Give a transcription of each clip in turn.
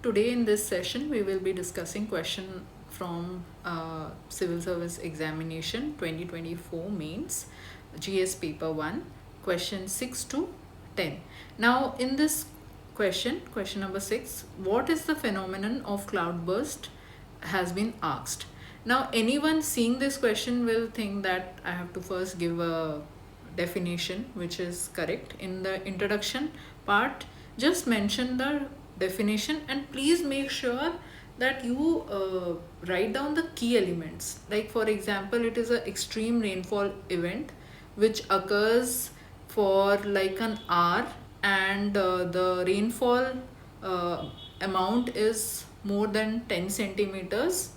Today in this session we will be discussing question from Civil Service Examination 2024 Mains GS Paper 1 question 6 to 10. Now in this question number 6, what is the phenomenon of cloudburst has been asked. Now anyone seeing this question will think that I have to first give a definition which is correct. In the introduction part, just mention the definition and please make sure that you write down the key elements. Like for example, it is an extreme rainfall event which occurs for like an hour, and the rainfall amount is more than 10 centimeters,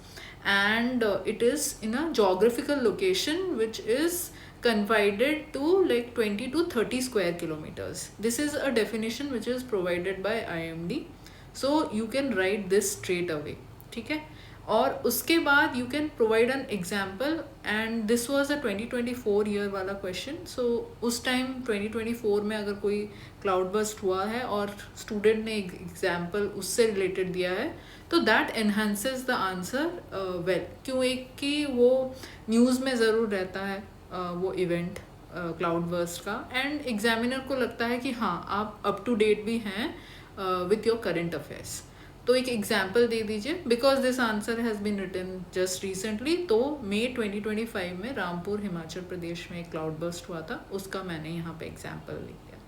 and it is in a geographical location which is confined to like 20 to 30 square kilometers. This is a definition which is provided by IMD, so you can write this straight away. ठीक है, और उसके बाद you can provide an example, and this was a 2024 year वाला question. सो उस time 2024 में अगर कोई क्लाउड बर्स्ट हुआ है और स्टूडेंट ने एक एग्जाम्पल उससे रिलेटेड दिया है तो that enhances the answer well. क्यों, एक कि वो न्यूज़ में ज़रूर रहता है वो इवेंट क्लाउड बर्स्ट का, एंड एग्जामिनर को लगता है कि हाँ आप अप टू डेट भी हैं विथ योर करेंट अफेयर्स. तो एक एग्जाम्पल दे दीजिए, because this answer has been written just recently. तो मई 2025 में रामपुर हिमाचल प्रदेश में एक क्लाउड बर्स्ट हुआ था, उसका मैंने यहाँ पे एग्जाम्पल लिख दिया.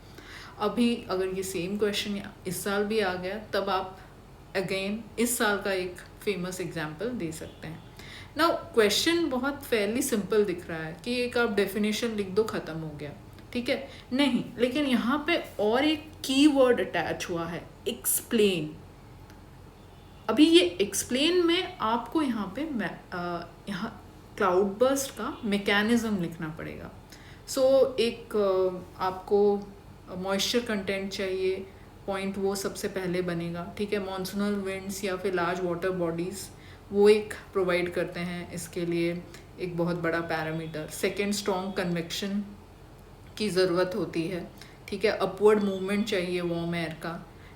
अभी अगर ये सेम क्वेश्चन इस साल भी आ गया तब आप अगेन इस साल का एक फेमस एग्जाम्पल दे सकते हैं. नाउ क्वेश्चन बहुत फेयरली सिंपल दिख रहा है कि एक आप डेफिनेशन लिख दो, ख़त्म हो गया. ठीक है, नहीं, लेकिन यहाँ पे और एक की वर्ड अटैच हुआ है, एक्सप्लेन. अभी ये एक्सप्लेन में आपको यहाँ पे यहाँ क्लाउड बर्स्ट का मैकेनिज्म लिखना पड़ेगा. सो एक आपको मॉइस्चर कंटेंट चाहिए, पॉइंट वो सबसे पहले बनेगा. ठीक है, मॉनसूनल विंड्स या फिर लार्ज वाटर बॉडीज़ वो एक प्रोवाइड करते हैं इसके लिए एक बहुत बड़ा पैरामीटर. सेकेंड, स्ट्रॉन्ग कन्वेक्शन की ज़रूरत होती है. ठीक है, अपवर्ड मूवमेंट चाहिए वार्म एयर का.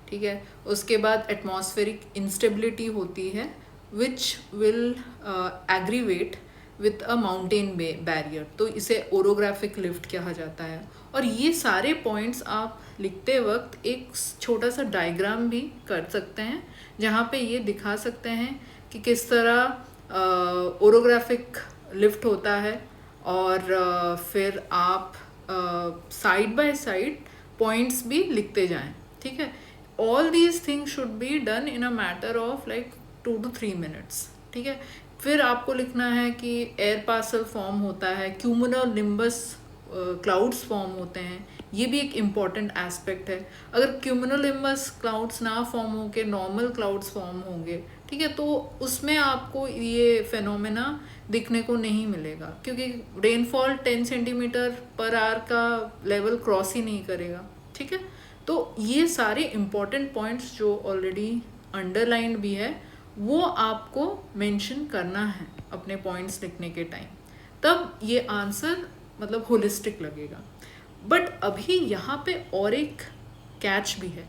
ठीक है, उसके बाद एटमॉस्फेरिक इंस्टेबिलिटी होती है which will aggravate with a mountain barrier, तो इसे ओरोग्राफिक लिफ्ट कहा जाता है. और ये सारे पॉइंट्स आप लिखते वक्त एक छोटा सा डायग्राम भी कर सकते हैं जहाँ पे ये दिखा सकते हैं कि किस तरह ओरोग्राफिक लिफ्ट होता है, और फिर आप साइड बाय साइड पॉइंट्स भी लिखते जाएं. ठीक है, all these things should be done in a matter of like 2 to 3 minutes. ठीक है, फिर आपको लिखना है कि एयर पार्सल फॉर्म होता है, क्यूमुलोनिम्बस क्लाउड्स फॉर्म होते हैं. ये भी एक इम्पॉर्टेंट एस्पेक्ट है. अगर क्यूमुलोनिम्बस क्लाउड्स ना फॉर्म हो के नॉर्मल क्लाउड्स फॉर्म होंगे, ठीक है, तो उसमें आपको ये फेनोमेना दिखने को नहीं मिलेगा, क्योंकि रेनफॉल 10 सेंटीमीटर पर आवर का लेवल क्रॉस ही नहीं करेगा. ठीक है, तो ये सारे इम्पॉर्टेंट पॉइंट्स जो ऑलरेडी अंडरलाइंड भी है वो आपको मेंशन करना है अपने पॉइंट्स लिखने के टाइम, तब ये आंसर मतलब होलिस्टिक लगेगा. बट अभी यहाँ पे और एक कैच भी है.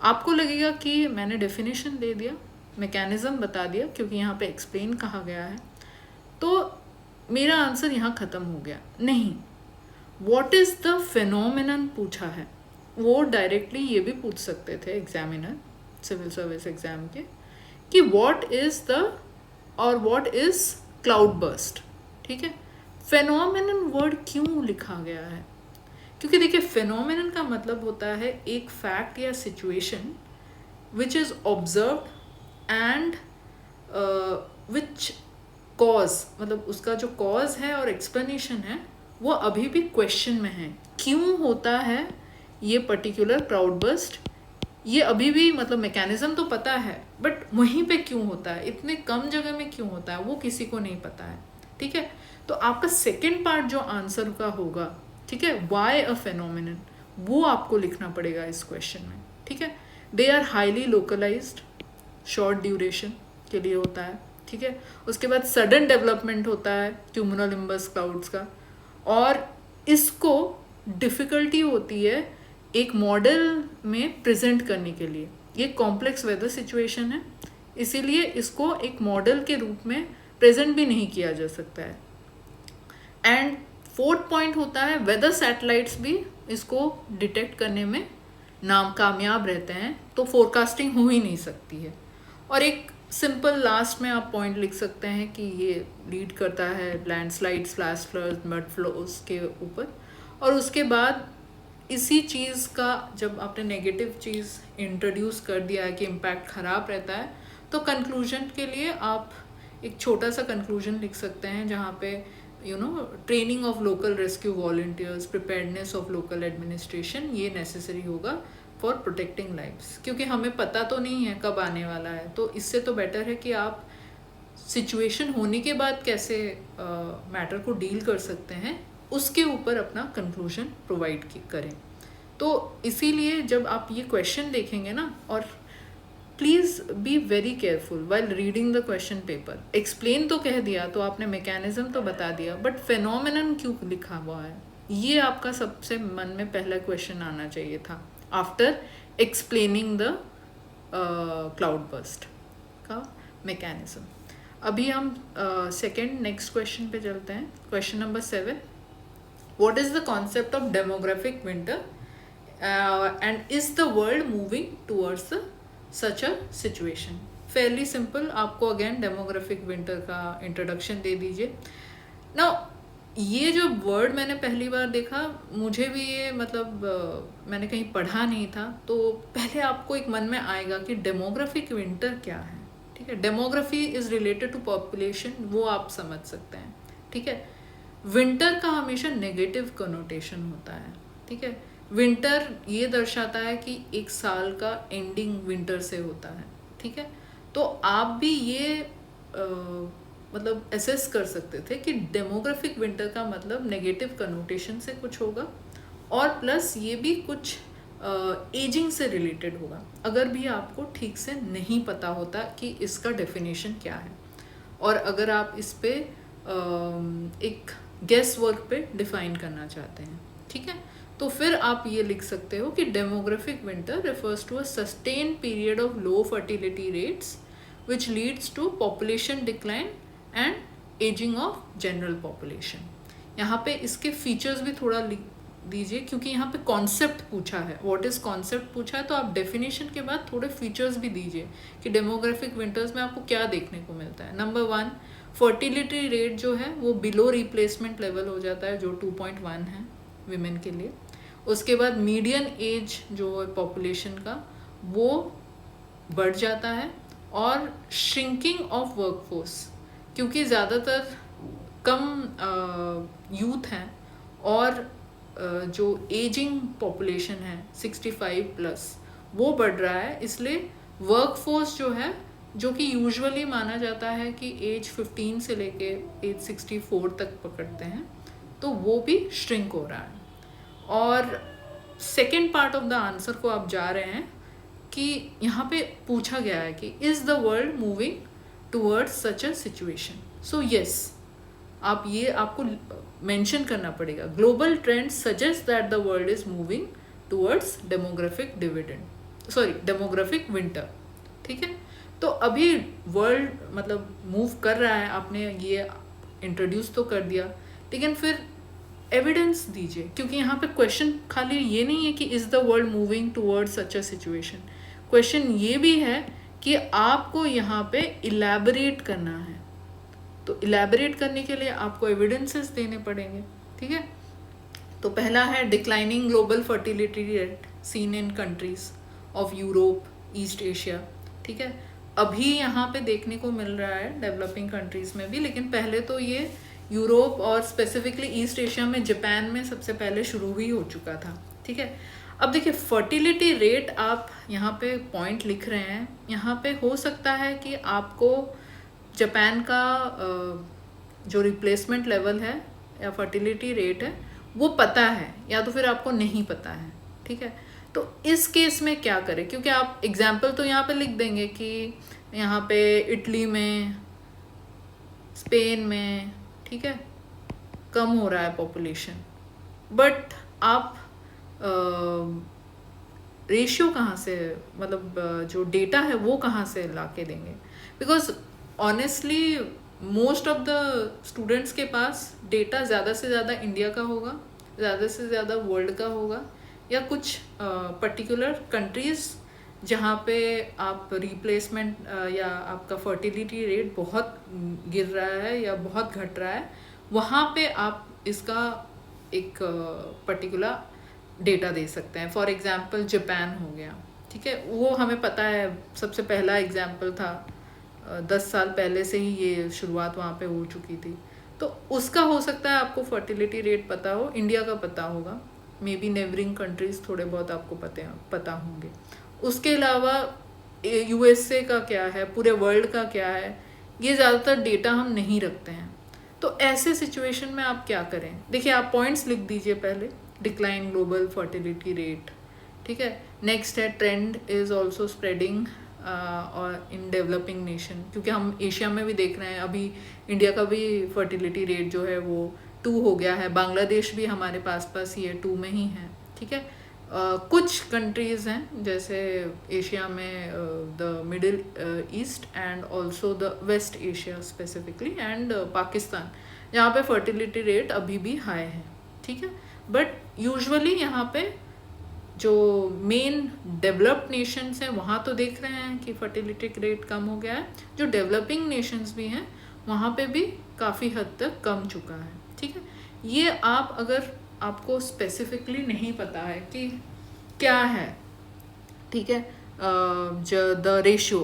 आपको लगेगा कि मैंने डेफिनेशन दे दिया, मैकेनिज्म बता दिया, क्योंकि यहाँ पे एक्सप्लेन कहा गया है, तो मेरा आंसर यहाँ ख़त्म हो गया. नहीं, व्हाट इज़ द फिनोमिनन पूछा है. वो डायरेक्टली ये भी पूछ सकते थे एग्जामिनर सिविल सर्विस एग्जाम के कि व्हाट इज़ द और व्हाट इज़ क्लाउड बर्स्ट. ठीक है, फेनोमेनन वर्ड क्यों लिखा गया है, क्योंकि देखिए फेनोमेनन का मतलब होता है एक फैक्ट या situation which is observed and which cause, मतलब उसका जो कॉज है और एक्सप्लेनेशन है वो अभी भी क्वेश्चन में है. क्यों होता है ये पर्टिकुलर क्लाउड बर्स्ट, ये अभी भी मतलब मैकेनिज्म तो पता है, बट वहीं पे क्यों होता है, इतने कम जगह में क्यों होता है, वो किसी को नहीं पता है. ठीक है, तो आपका सेकेंड पार्ट जो आंसर का होगा, ठीक है, वाई अ फेनोमेनन, वो आपको लिखना पड़ेगा इस क्वेश्चन में. ठीक है, they are highly localised, short duration के लिए होता है. ठीक है, उसके बाद सडन डेवलपमेंट होता है क्यूमुलोनिम्बस क्लाउड्स का, और इसको डिफ़िकल्टी होती है एक मॉडल में प्रेजेंट करने के लिए. ये कॉम्प्लेक्स वेदर सिचुएशन है, इसीलिए इसको एक मॉडल के रूप में प्रेजेंट भी नहीं किया जा सकता है। एंड फोर्थ पॉइंट होता है वेदर सैटेलाइट्स भी इसको डिटेक्ट करने में कामयाब रहते हैं, तो फोरकास्टिंग हो ही नहीं सकती है। और एक सिंपल लास्ट में आप पॉइंट लिख सकते हैं कि ये लीड करता है landslides, flash floods, mud flows के ऊपर। और उसके बाद इसी चीज़ का जब आपने नेगेटिव चीज़ इंट्रोड्यूस कर दिया है कि इम्पैक्ट ख़राब रहता है, तो कंक्लूजन के लिए आप एक छोटा सा कंक्लूजन लिख सकते हैं जहाँ पे training of local rescue volunteers, preparedness of local administration, ये नेसेसरी होगा फॉर प्रोटेक्टिंग लाइव्स। क्योंकि हमें पता तो नहीं है कब आने वाला है, तो इससे तो बेटर है कि आप सिचुएशन होने के बाद कैसे मैटर को डील कर सकते हैं उसके ऊपर अपना कंक्लूजन प्रोवाइड करें। तो इसीलिए जब आप ये क्वेश्चन देखेंगे ना, और please be very careful while reading the question paper. Explain तो कह दिया, तो आपने मैकेनिज्म तो बता दिया, बट फेनोमेनन क्यों लिखा हुआ है, ये आपका सबसे मन में पहला क्वेश्चन आना चाहिए था after explaining the cloud burst का मैकेनिज्म। अभी हम सेकेंड नेक्स्ट क्वेश्चन पे चलते हैं। Question number 7, what is the concept of demographic winter and is the world moving towards such a situation. Fairlie simple, आपको अगेन डेमोग्राफिक विंटर का introduction दे दीजिए। Now ये जो वर्ड मैंने पहली बार देखा, मुझे भी ये मैंने कहीं पढ़ा नहीं था, तो पहले आपको एक मन में आएगा कि डेमोग्राफिक विंटर क्या है। ठीक है, demography is related to population, वो आप समझ सकते हैं। ठीक है, विंटर का हमेशा नेगेटिव कनोटेशन होता है। ठीक है, विंटर ये दर्शाता है कि एक साल का एंडिंग विंटर से होता है। ठीक है, तो आप भी ये एसेस कर सकते थे कि डेमोग्राफिक विंटर का मतलब नेगेटिव कनोटेशन से कुछ होगा, और प्लस ये भी कुछ एजिंग से रिलेटेड होगा, अगर भी आपको ठीक से नहीं पता होता कि इसका डेफिनेशन क्या है, और अगर आप इस पे एक गेस वर्क पे डिफाइन करना चाहते हैं। ठीक है, तो फिर आप ये लिख सकते हो कि demographic winter refers to a sustain period of low fertility rates which leads to population decline and ageing of general population. यहाँ पे इसके फीचर्स भी थोड़ा लिख दीजिए, क्योंकि यहाँ पे कॉन्सेप्ट पूछा है, व्हाट इज कॉन्सेप्ट पूछा है, तो आप डेफिनेशन के बाद थोड़े फीचर्स भी दीजिए कि डेमोग्राफिक विंटर्स में आपको क्या देखने को मिलता है। नंबर 1, फर्टिलिटी रेट जो है वो बिलो रिप्लेसमेंट लेवल हो जाता है, जो 2.1 है विमेन के लिए। उसके बाद मीडियन एज जो है पॉपुलेशन का वो बढ़ जाता है, और श्रिंकिंग ऑफ वर्कफोर्स, क्योंकि ज़्यादातर कम यूथ हैं, और जो एजिंग पॉपुलेशन है 65 प्लस वो बढ़ रहा है, इसलिए वर्कफोर्स जो है, जो कि यूजुअली माना जाता है कि एज 15 से लेके एज 64 तक पकड़ते हैं, तो वो भी श्रिंक हो रहा है। और second part of the answer को आप जा रहे हैं कि यहाँ पे पूछा गया है कि is the world moving towards such a situation. So yes, आप ये आपको मेंशन करना पड़ेगा, global trend suggest that the world is moving towards demographic winter. ठीक है, तो अभी वर्ल्ड मूव कर रहा है, आपने ये इंट्रोड्यूस तो कर दिया, लेकिन फिर एविडेंस दीजिए, क्योंकि यहाँ पे क्वेश्चन खाली ये नहीं है कि is the world moving towards such a situation, question ये भी है कि आपको यहाँ पे इलैबोरेट करना है। तो इलैबोरेट करने के लिए आपको एविडेंसेस देने पड़ेंगे। ठीक है, तो पहला है declining global fertility rate seen in countries of Europe, east Asia. ठीक है, अभी यहाँ पे देखने को मिल रहा है डेवलपिंग कंट्रीज में भी, लेकिन पहले तो ये यूरोप और स्पेसिफिकली ईस्ट एशिया में, जापान में सबसे पहले शुरू ही हो चुका था। ठीक है, अब देखिए फर्टिलिटी रेट आप यहाँ पे पॉइंट लिख रहे हैं, यहाँ पे हो सकता है कि आपको जापान का जो रिप्लेसमेंट लेवल है या फर्टिलिटी रेट है वो पता है, या तो फिर आपको नहीं पता है। ठीक है, तो इस केस में क्या करें, क्योंकि आप एग्जाम्पल तो यहाँ पे लिख देंगे कि यहाँ पे इटली में, स्पेन में, ठीक है, कम हो रहा है पॉपुलेशन, बट आप रेशियो कहाँ से, मतलब जो डेटा है वो कहाँ से ला के देंगे? Because honestly most of the students के पास डेटा ज़्यादा से ज़्यादा इंडिया का होगा, ज़्यादा से ज़्यादा वर्ल्ड का होगा, या कुछ पर्टिकुलर कंट्रीज़ जहाँ पे आप रिप्लेसमेंट या आपका फर्टिलिटी रेट बहुत गिर रहा है या बहुत घट रहा है, वहाँ पे आप इसका एक पर्टिकुलर डेटा दे सकते हैं। फॉर एग्जांपल जापान हो गया, ठीक है, वो हमें पता है सबसे पहला एग्जांपल था, 10 साल पहले से ही ये शुरुआत वहाँ पे हो चुकी थी। तो उसका हो सकता है आपको फर्टिलिटी रेट पता हो, इंडिया का पता होगा, मे बी नेबरिंग कंट्रीज थोड़े बहुत आपको पता होंगे। उसके अलावा यूएसए का क्या है, पूरे वर्ल्ड का क्या है, ये ज़्यादातर डेटा हम नहीं रखते हैं। तो ऐसे सिचुएशन में आप क्या करें? देखिए, आप पॉइंट्स लिख दीजिए पहले, डिक्लाइन ग्लोबल फर्टिलिटी रेट, ठीक है। नेक्स्ट है ट्रेंड इज ऑल्सो स्प्रेडिंग और इन डेवलपिंग नेशन, क्योंकि हम एशिया में भी देख रहे हैं, अभी इंडिया का भी फर्टिलिटी रेट जो है वो 2 हो गया है, बांग्लादेश भी हमारे पास ही है, 2 में ही है, ठीक है। कुछ कंट्रीज़ हैं जैसे एशिया में the Middle East and also the West Asia specifically and Pakistan, जहाँ पे फर्टिलिटी रेट अभी भी हाई है, ठीक है। बट यूजुअली यहाँ पे जो मेन डेवलप्ड नेशंस हैं वहाँ तो देख रहे हैं कि फर्टिलिटी रेट कम हो गया है, जो डेवलपिंग नेशंस भी हैं वहाँ पे भी काफ़ी हद तक कम चुका है, ठीक है। ये आप अगर आपको स्पेसिफिकली नहीं पता है कि क्या है, ठीक है, द रेशियो,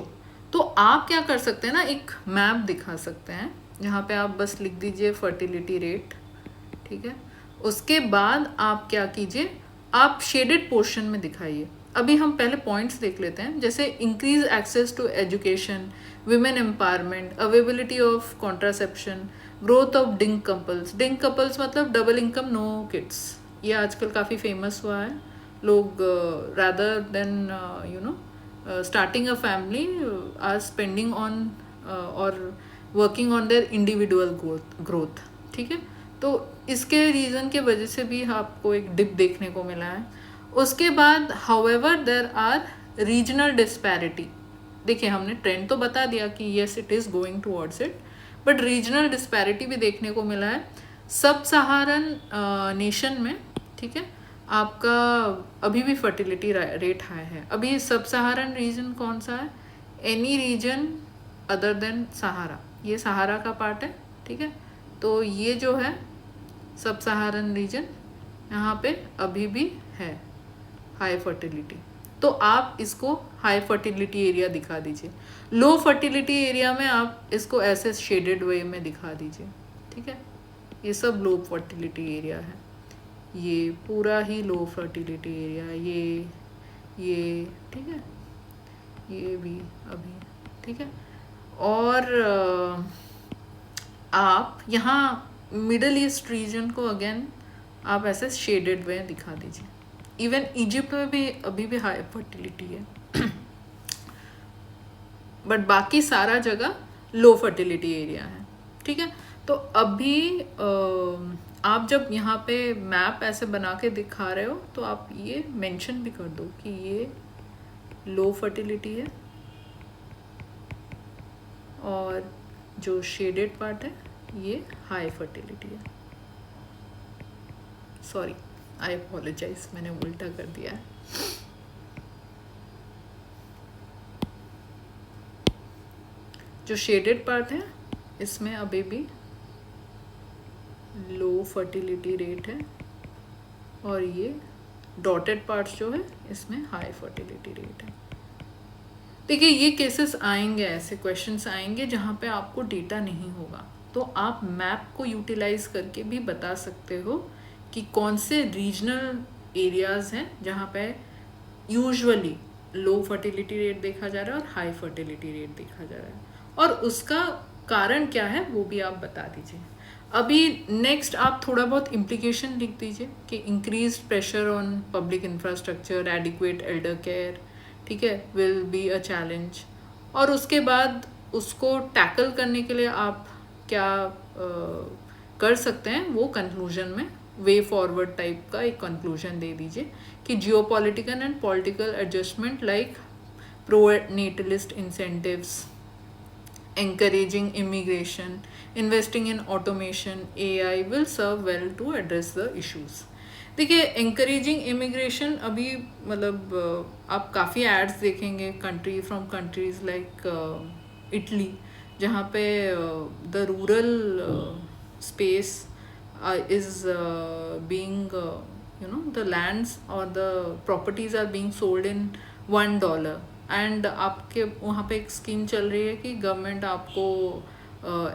तो आप क्या कर सकते हैं ना, एक मैप दिखा सकते हैं जहाँ पे आप बस लिख दीजिए फर्टिलिटी रेट, ठीक है। उसके बाद आप क्या कीजिए, आप शेडेड पोर्शन में दिखाइए। अभी हम पहले पॉइंट्स देख लेते हैं, जैसे increase access to education, women empowerment, availability of contraception, growth of dink couples मतलब डबल इनकम नो किड्स, ये आजकल काफ़ी फेमस हुआ है। लोग rather than starting a family are spending on और working on their individual growth, ठीक है। तो इसके रीज़न के वजह से भी आपको एक डिप देखने को मिला है। उसके बाद however there are regional disparity, देखिए हमने ट्रेंड तो बता दिया कि yes it is going towards it, but regional disparity भी देखने को मिला है सब सहारन नेशन में, ठीक है। आपका अभी भी फर्टिलिटी रेट हाई है। अभी सब सहारन रीजन कौन सा है? एनी रीजन अदर देन सहारा, ये सहारा का पार्ट है, ठीक है। तो ये जो है सब सहारन रीजन, यहाँ पे अभी भी है हाई फर्टिलिटी, तो आप इसको हाई फर्टिलिटी एरिया दिखा दीजिए। लो फर्टिलिटी एरिया में आप इसको ऐसे शेडेड वे में दिखा दीजिए, ठीक है। ये सब लो फर्टिलिटी एरिया है, ये पूरा ही लो फर्टिलिटी एरिया, ये ठीक है, ये भी अभी, ठीक है। और आप यहाँ मिडल ईस्ट रीजन को अगेन आप ऐसे शेडेड वे दिखा दीजिए। इवन इजिप्ट में भी अभी भी हाई फर्टिलिटी है बट बाकी सारा जगह लो फर्टिलिटी एरिया है, ठीक है। तो अभी आप जब यहाँ पे मैप ऐसे बना के दिखा रहे हो तो आप ये मेंशन भी कर दो कि ये लो फर्टिलिटी है और जो शेडेड पार्ट है ये हाई फर्टिलिटी है। सॉरी, आई अपोलोजाइज, मैंने उल्टा कर दिया है। जो शेडेड पार्ट है इसमें अभी भी लो फर्टिलिटी रेट है और ये डॉटेड पार्ट्स जो है इसमें हाई फर्टिलिटी रेट है। देखिए, ये केसेस आएंगे, ऐसे क्वेश्चंस आएंगे जहाँ पे आपको डेटा नहीं होगा, तो आप मैप को यूटिलाइज करके भी बता सकते हो कि कौन से रीजनल एरियाज़ हैं जहाँ पे यूजुअली लो फर्टिलिटी रेट देखा जा रहा है और हाई फर्टिलिटी रेट देखा जा रहा है, और उसका कारण क्या है वो भी आप बता दीजिए। अभी नेक्स्ट आप थोड़ा बहुत इम्प्लीकेशन लिख दीजिए कि increase pressure on public infrastructure, adequate Elder care, ठीक है, विल बी अ चैलेंज। और उसके बाद उसको टैकल करने के लिए आप क्या कर सकते हैं वो कंक्लूजन में वे फॉरवर्ड टाइप का एक कंक्लूजन दे दीजिए कि geopolitical and political adjustment like pro-natalist incentives, encouraging immigration, investing in automation, AI will serve well to address the issues. देखिए encouraging immigration अभी मतलब आप काफ़ी ads देखेंगे country from countries like Italy जहाँ पे the rural space is being the lands or the properties are being sold in $1 and आपके वहाँ पे एक स्कीम चल रही है कि गवर्नमेंट आपको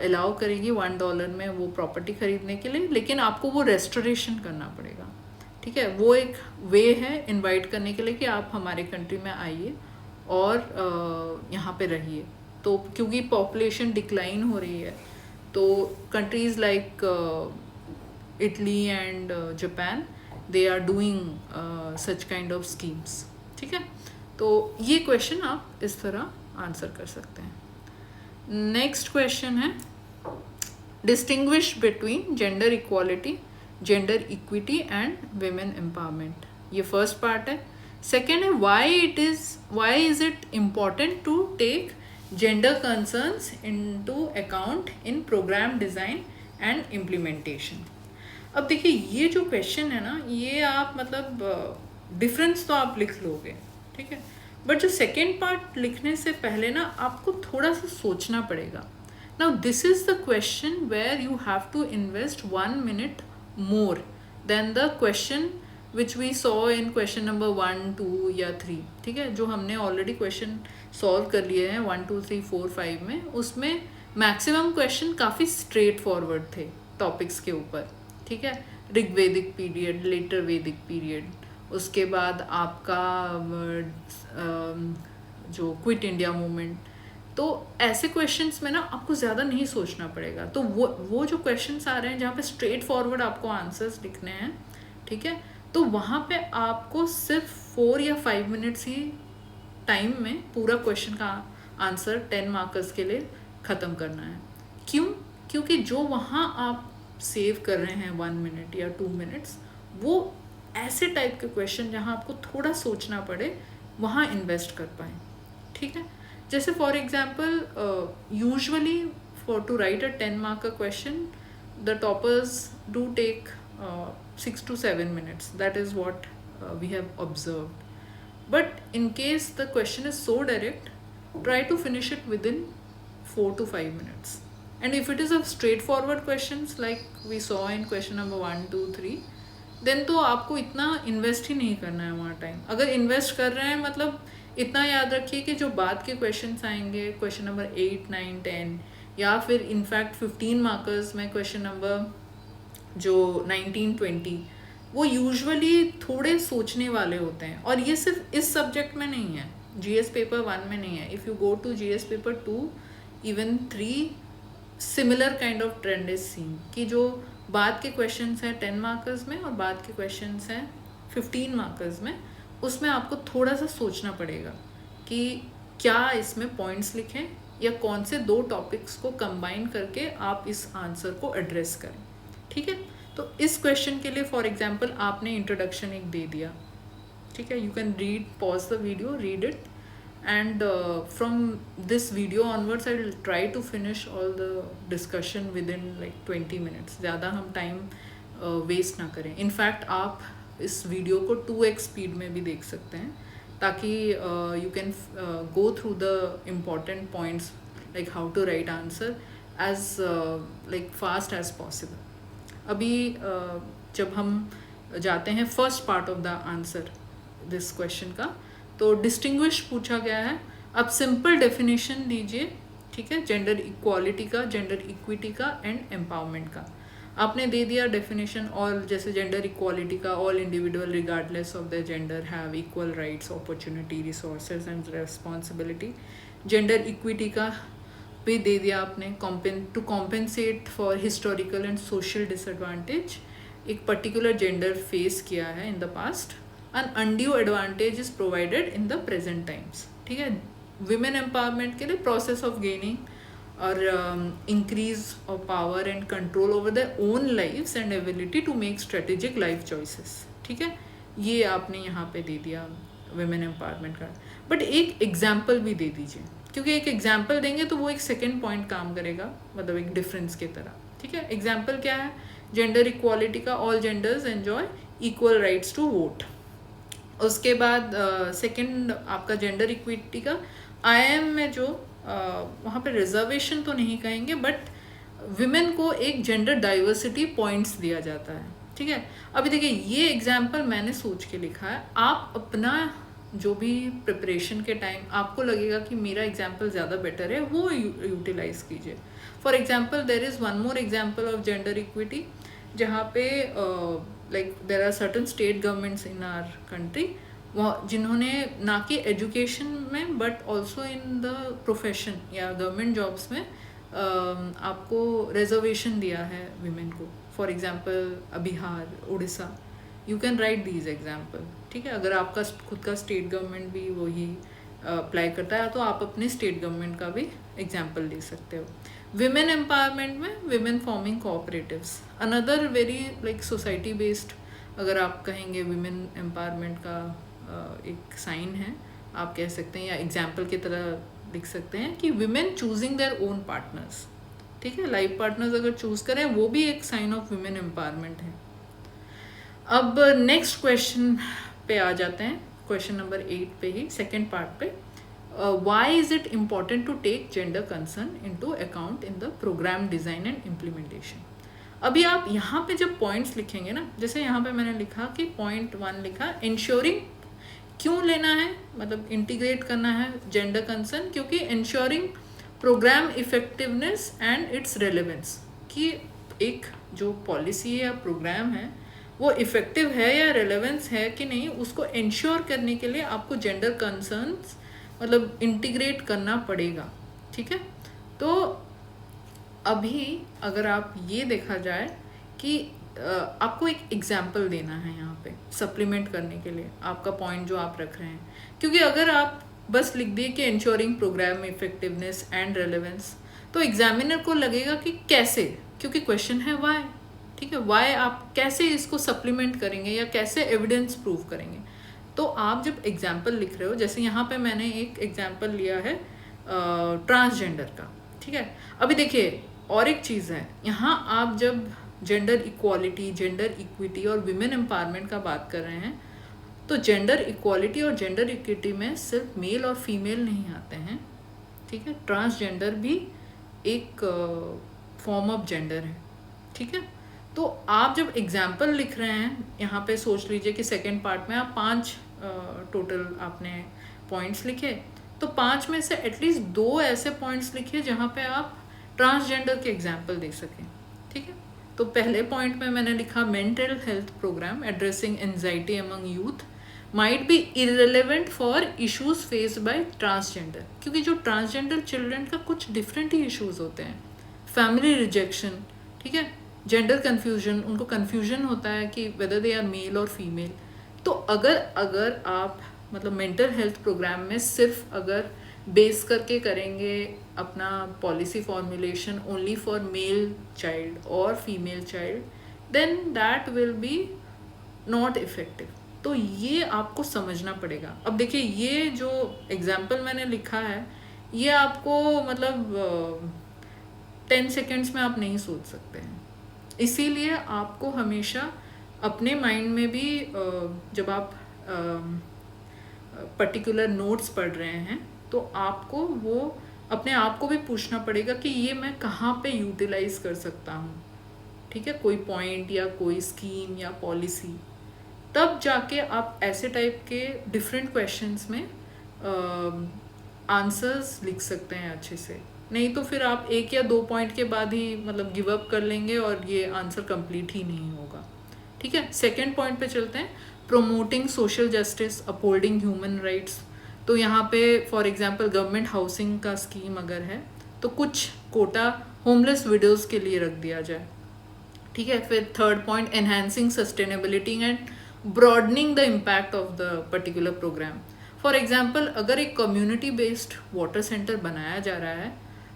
अलाउ करेगी $1 में वो प्रॉपर्टी खरीदने के लिए, लेकिन आपको वो रेस्टोरेशन करना पड़ेगा. ठीक है, वो एक वे है इनवाइट करने के लिए कि आप हमारे कंट्री में आइए और यहाँ पे रहिए. तो क्योंकि पॉपुलेशन डिक्लाइन हो रही है तो countries like Italy and Japan they are doing such kind of schemes. ठीक है, तो ये क्वेश्चन आप इस तरह आंसर कर सकते हैं. नेक्स्ट क्वेश्चन है distinguish between gender equality, gender equity and women empowerment. ये फर्स्ट पार्ट है. सेकेंड है why is it important to take gender concerns into account in programme design and implementation. अब देखिए ये जो क्वेश्चन है ना, ये आप मतलब डिफरेंस तो आप लिख लोगे, ठीक है, बट जो सेकेंड पार्ट लिखने से पहले ना आपको थोड़ा सा सोचना पड़ेगा. Now this is the question where you have to invest 1 minute more than the question which we saw in question number 1, 2 या 3. ठीक है, जो हमने ऑलरेडी क्वेश्चन सॉल्व कर लिए हैं 1, 2, 3, 4, 5 में, उसमें मैक्सिमम क्वेश्चन काफ़ी स्ट्रेट फॉरवर्ड थे टॉपिक्स के ऊपर. ठीक है, ऋग्वेदिक पीरियड, लेटर वैदिक पीरियड, उसके बाद आपका जो क्विट इंडिया मूवमेंट. तो ऐसे क्वेश्चंस में ना आपको ज़्यादा नहीं सोचना पड़ेगा. तो वो जो क्वेश्चंस आ रहे हैं जहाँ पे स्ट्रेट फॉरवर्ड आपको आंसर्स लिखने हैं, ठीक है, तो वहाँ पे आपको सिर्फ 4 या 5 मिनट्स ही टाइम में पूरा क्वेश्चन का आंसर 10 मार्कर्स के लिए ख़त्म करना है. क्यों? क्योंकि जो वहाँ आप सेव कर रहे हैं 1 minute या 2 minutes, वो ऐसे टाइप के क्वेश्चन जहाँ आपको थोड़ा सोचना पड़े वहाँ इन्वेस्ट कर पाएँ. ठीक है, जैसे for example usually for to write a 10 marker question the toppers do take 6 to 7 minutes. That is what we have observed. But in case the question is so direct, try to finish it within 4 to 5 minutes. And if it is a straightforward questions like we saw in question number 1, 2, 3, then तो आपको इतना invest ही नहीं करना है वहाँ time. अगर invest कर रहे हैं मतलब इतना याद रखिए कि जो बाद के क्वेश्चंस आएंगे क्वेश्चन नंबर 8, 9, 10 या फिर इनफैक्ट 15 मार्कर्स में क्वेश्चन नंबर जो 19, 20, वो यूजुअली थोड़े सोचने वाले होते हैं. और ये सिर्फ इस सब्जेक्ट में नहीं है, जीएस पेपर 1 में नहीं है. If you go to GS paper 2, even 3, similar kind of trend is seen कि जो बाद के क्वेश्चंस हैं 10 मार्कर्स में और बाद के क्वेश्चंस हैं 15 मार्कर्स में, उसमें आपको थोड़ा सा सोचना पड़ेगा कि क्या इसमें पॉइंट्स लिखें या कौन से 2 टॉपिक्स को कंबाइन करके आप इस आंसर को एड्रेस करें. ठीक है, तो इस क्वेश्चन के लिए फॉर एग्जांपल आपने इंट्रोडक्शन एक दे दिया. ठीक है, you can read, pause the video, read it, and from this video onwards I will try to finish all the discussion within like 20 minutes. ज़्यादा हम टाइम वेस्ट ना करें. इनफैक्ट आप इस वीडियो को 2x स्पीड में भी देख सकते हैं ताकि you can go through the important points like how to write answer as like fast as possible. अभी जब हम जाते हैं first part of the answer this question का, तो डिस्टिंग्विश पूछा गया है. अब सिंपल डेफिनेशन दीजिए. ठीक है, जेंडर इक्वालिटी का, जेंडर इक्विटी का एंड एम्पावरमेंट का आपने दे दिया डेफिनेशन. और जैसे जेंडर इक्वालिटी का, all individual regardless of the gender have equal rights, opportunity, resources and responsibility. Gender equity का भी दे दिया आपने, to compensate for historical and social disadvantage एक पर्टिकुलर जेंडर फेस किया है in the past. An undue advantage is provided in the present times. ठीक है, women empowerment के लिए process of gaining और increase of power and control over the own lifes and ability to make strategic life choices. ठीक है, ये आपने यहाँ पे दे दिया वुमेन एम्पावरमेंट का। बट एक एग्जाम्पल भी दे दीजिए, क्योंकि एक एग्जाम्पल देंगे तो वो एक सेकेंड पॉइंट काम करेगा, मतलब एक डिफरेंस की तरह। ठीक है, एग्जाम्पल क्या है? जेंडर इक्वालिटी का, all genders enjoy equal rights to vote. उसके बाद सेकंड आपका जेंडर इक्विटी का, आईएम में जो वहाँ पे रिजर्वेशन तो नहीं कहेंगे, बट विमेन को एक जेंडर डाइवर्सिटी पॉइंट्स दिया जाता है। ठीक है, अभी देखिए ये एग्जाम्पल मैंने सोच के लिखा है, आप अपना जो भी प्रिपरेशन के टाइम आपको लगेगा कि मेरा एग्जाम्पल ज़्यादा बेटर है, वो यूटिलाइज कीजिए। For example there is one more example of gender equity, जहाँ पे like there are certain state governments in our country जिन्होंने ना कि एजुकेशन में but also in the profession या गवर्नमेंट जॉब्स में आपको रिजर्वेशन दिया है विमेन को। For example Bihar, Orissa, you can write these example. ठीक है, अगर आपका खुद का स्टेट गवर्नमेंट भी वही अप्लाई करता है तो आप अपने स्टेट गवर्नमेंट का भी एग्जांपल ले सकते हो। विमेन एम्पावरमेंट में women forming cooperatives, another very like society based, अगर आप कहेंगे विमेन एम्पावरमेंट का एक साइन है, आप कह सकते हैं, या एग्जाम्पल की तरह लिख सकते हैं कि women choosing their own partners. ठीक है, लाइफ पार्टनर्स अगर चूज करें वो भी एक साइन ऑफ विमेन एम्पावरमेंट है। अब नेक्स्ट क्वेश्चन पे आ जाते हैं, क्वेश्चन नंबर 8 पे ही, सेकेंड पार्ट पे। Why is it important to take gender concern into account in the programme design and implementation. अभी आप यहाँ पे जब पॉइंट्स लिखेंगे ना, जैसे यहाँ पे मैंने लिखा कि पॉइंट 1 लिखा, इंश्योरिंग, क्यों लेना है, मतलब इंटीग्रेट करना है जेंडर कंसर्न, क्योंकि ensuring programme effectiveness and its relevance, कि एक जो पॉलिसी है या प्रोग्राम है वो इफेक्टिव है या रेलेवेंस है कि नहीं, उसको इंश्योर करने के लिए आपको जेंडर कंसर्न्स मतलब इंटीग्रेट करना पड़ेगा। ठीक है, तो अभी अगर आप ये देखा जाए कि आपको एक एग्जाम्पल देना है यहाँ पे सप्लीमेंट करने के लिए आपका पॉइंट जो आप रख रहे हैं, क्योंकि अगर आप बस लिख दिए कि ensuring programme effectiveness and relevance, तो एग्जामिनर को लगेगा कि कैसे, क्योंकि क्वेश्चन है वाई। ठीक है, वाई आप कैसे इसको सप्लीमेंट करेंगे या कैसे एविडेंस प्रूव करेंगे। तो आप जब एग्जाम्पल लिख रहे हो, जैसे यहाँ पे मैंने एक एग्जाम्पल लिया है ट्रांसजेंडर का। ठीक है, अभी देखिए और एक चीज़ है, यहाँ आप जब जेंडर इक्वालिटी, जेंडर इक्विटी और विमेन एम्पावरमेंट का बात कर रहे हैं, तो जेंडर इक्वालिटी और जेंडर इक्विटी में सिर्फ मेल और फीमेल नहीं आते हैं। ठीक है, ट्रांसजेंडर भी एक फॉर्म ऑफ जेंडर है। ठीक है, तो आप जब एग्जाम्पल लिख रहे हैं यहाँ पे सोच लीजिए कि सेकेंड पार्ट में आप 5 टोटल आपने पॉइंट्स लिखे, तो 5 में से एटलीस्ट 2 ऐसे पॉइंट्स लिखिए जहाँ पे आप ट्रांसजेंडर के एग्जाम्पल दे सकें। ठीक है, तो पहले पॉइंट में मैंने लिखा mental health programme addressing anxiety among youth might be irrelevant for issues faced by transgender, क्योंकि जो ट्रांसजेंडर चिल्ड्रन का कुछ डिफरेंट ही इश्यूज होते हैं, फैमिली रिजेक्शन, ठीक है, जेंडर कन्फ्यूजन, उनको कन्फ्यूजन होता है कि वेदर दे आर मेल और फीमेल। तो अगर आप मतलब मेंटल हेल्थ प्रोग्राम में सिर्फ अगर बेस करके करेंगे अपना policy formulation only for male child और female child, then that will be not effective. तो ये आपको समझना पड़ेगा। अब देखिए ये जो एग्जाम्पल मैंने लिखा है ये आपको मतलब 10 सेकेंड्स में आप नहीं सोच सकते हैं, इसीलिए आपको हमेशा अपने माइंड में भी जब आप पर्टिकुलर नोट्स पढ़ रहे हैं तो आपको वो अपने आप को भी पूछना पड़ेगा कि ये मैं कहाँ पे यूटिलाइज कर सकता हूँ। ठीक है, कोई पॉइंट या कोई स्कीम या पॉलिसी, तब जाके आप ऐसे टाइप के डिफरेंट क्वेश्चंस में आंसर्स लिख सकते हैं अच्छे से। नहीं तो फिर आप 1 या 2 पॉइंट के बाद ही मतलब गिव अप कर लेंगे और ये आंसर कंप्लीट ही नहीं होगा। ठीक है, सेकेंड पॉइंट पे चलते हैं, promoting social justice, upholding human rights. तो यहाँ पे फॉर एग्जांपल गवर्नमेंट हाउसिंग का स्कीम अगर है तो कुछ कोटा होमलेस विडोज के लिए रख दिया जाए। ठीक है, फिर third point, enhancing sustainability and broadening the impact of the particular programme. For example अगर एक कम्युनिटी बेस्ड वाटर सेंटर बनाया जा रहा है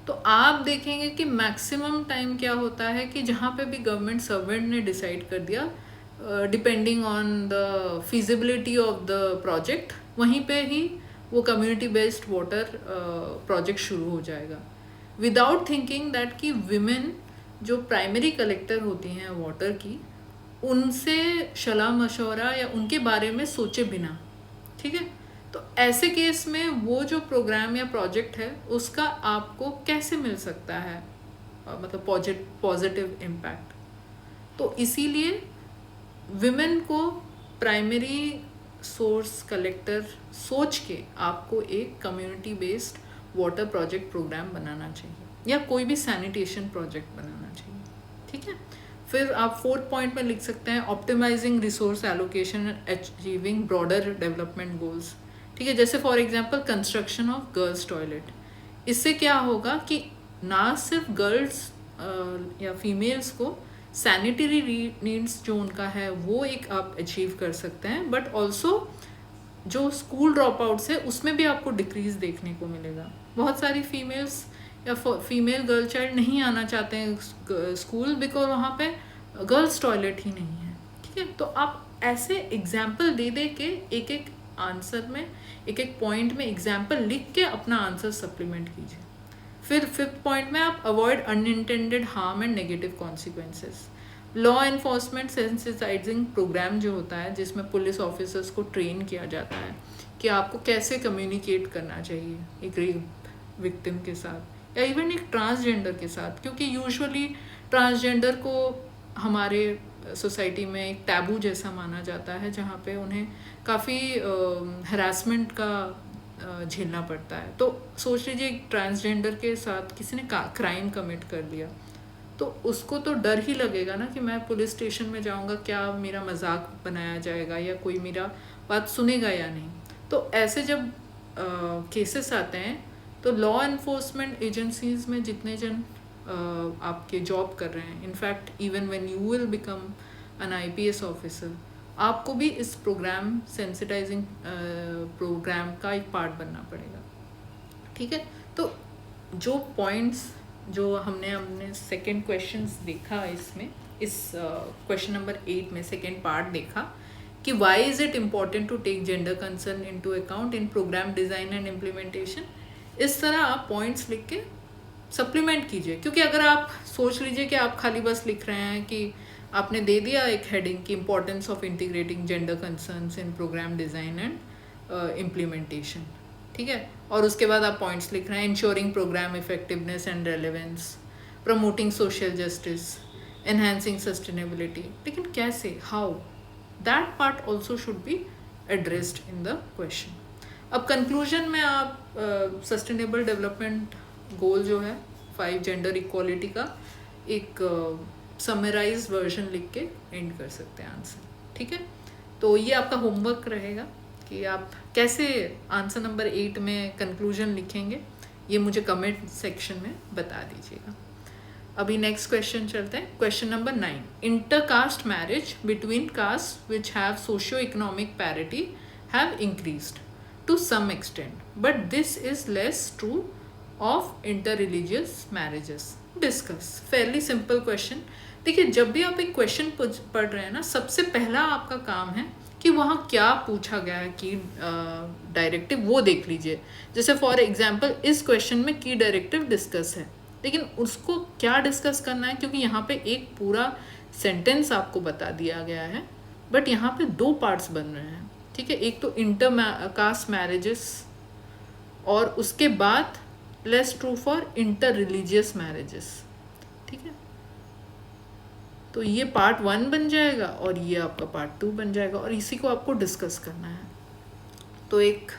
तो आप देखेंगे कि मैक्सिमम टाइम क्या होता है कि जहाँ पे भी गवर्नमेंट सर्वेंट ने डिसाइड कर दिया, depending on the feasibility of the project, वहीं पे ही वो कम्युनिटी बेस्ड वाटर प्रोजेक्ट शुरू हो जाएगा, विदाउट थिंकिंग दैट कि विमेन जो प्राइमरी कलेक्टर होती हैं वाटर की, उनसे सलाह मशवरा या उनके बारे में सोचे बिना, ठीक है। तो ऐसे केस में वो जो प्रोग्राम या प्रोजेक्ट है उसका आपको कैसे मिल सकता है मतलब पॉजिटिव इम्पैक्ट। तो इसीलिए विमेन को प्राइमरी सोर्स कलेक्टर सोच के आपको एक community based water project program बनाना चाहिए या कोई भी सैनिटेशन प्रोजेक्ट बनाना चाहिए, ठीक है। फिर आप 4th पॉइंट में लिख सकते हैं optimising resource allocation and achieving broader development goals, ठीक है। जैसे for example construction of girls toilet, इससे क्या होगा कि ना सिर्फ गर्ल्स या फीमेल्स को सैनिटरी नीड्स जो उनका है वो एक आप अचीव कर सकते हैं, बट ऑल्सो जो स्कूल ड्रॉप आउट्स है उसमें भी आपको डिक्रीज देखने को मिलेगा। बहुत सारी फीमेल्स या फीमेल गर्ल चाइल्ड नहीं आना चाहते हैं स्कूल बिकॉज वहाँ पे गर्ल्स टॉयलेट ही नहीं है, ठीक है। तो आप ऐसे एग्जाम्पल दे दे के एक एक आंसर में एक एक पॉइंट में एग्जाम्पल लिख के अपना आंसर सप्लीमेंट कीजिए। फिर 5th पॉइंट में आप avoid unintended harm and negative consequences. Law enforcement sensitising programme जो होता है जिसमें पुलिस ऑफिसर्स को ट्रेन किया जाता है कि आपको कैसे कम्युनिकेट करना चाहिए एक रेप विक्टिम के साथ या इवन एक ट्रांसजेंडर के साथ, क्योंकि यूजुअली ट्रांसजेंडर को हमारे सोसाइटी में एक टैबू जैसा माना जाता है जहाँ पे उन्हें काफ़ी हरासमेंट का झेलना पड़ता है। तो सोच लीजिए एक ट्रांसजेंडर के साथ किसी ने क्राइम कमिट कर दिया तो उसको तो डर ही लगेगा ना कि मैं पुलिस स्टेशन में जाऊंगा, क्या मेरा मजाक बनाया जाएगा या कोई मेरा बात सुनेगा या नहीं। तो ऐसे जब केसेस आते हैं तो लॉ एनफोर्समेंट एजेंसीज में जितने जन आपके जॉब कर रहे हैं, in fact even when you will become an IPS officer, आपको भी इस प्रोग्राम सेंसिटाइजिंग प्रोग्राम का एक पार्ट बनना पड़ेगा, ठीक है। तो जो पॉइंट्स जो हमने सेकंड क्वेश्चंस देखा इसमें, इस क्वेश्चन नंबर 8 में सेकंड पार्ट देखा कि why is it important to take gender concern into account in programme design and implementation. इस तरह आप पॉइंट्स लिख के सप्लीमेंट कीजिए, क्योंकि अगर आप सोच लीजिए कि आप खाली बस लिख रहे हैं कि आपने दे दिया एक हेडिंग की importance of integrating gender concerns in programme design and implementation, ठीक है, और उसके बाद आप पॉइंट्स लिख रहे हैं ensuring programme effectiveness and relevance, promoting social justice, enhancing sustainability, लेकिन कैसे, how, that part also should be addressed in the question. अब कंक्लूजन में आप सस्टेनेबल डेवलपमेंट गोल जो है 5 जेंडर इक्वालिटी का एक समराइज वर्जन लिख के एंड कर सकते हैं आंसर, ठीक है। तो ये आपका होमवर्क रहेगा कि आप कैसे आंसर नंबर 8 में कंक्लूजन लिखेंगे, ये मुझे कमेंट सेक्शन में बता दीजिएगा। अभी नेक्स्ट क्वेश्चन चलते हैं, question number 9। Intercaste marriage between caste which have socio economic parity have increased to some extent, but this is less true of inter religious marriages, discuss. Fairly simple question. देखिए, जब भी आप एक question पढ़ रहे हैं ना, सबसे पहला आपका काम है कि वहाँ क्या पूछा गया है की डायरेक्टिव, वो देख लीजिए। जैसे फॉर एग्जांपल इस क्वेश्चन में की डायरेक्टिव डिस्कस है, लेकिन उसको क्या डिस्कस करना है, क्योंकि यहाँ पे एक पूरा सेंटेंस आपको बता दिया गया है, बट यहाँ पे 2 पार्ट्स बन रहे हैं, ठीक है। एक तो इंटर कास्ट मैरिजेस और उसके बाद less true for inter religious marriages, ठीक है। तो ये पार्ट 1 बन जाएगा और ये आपका पार्ट 2 बन जाएगा, और इसी को आपको डिस्कस करना है। तो एक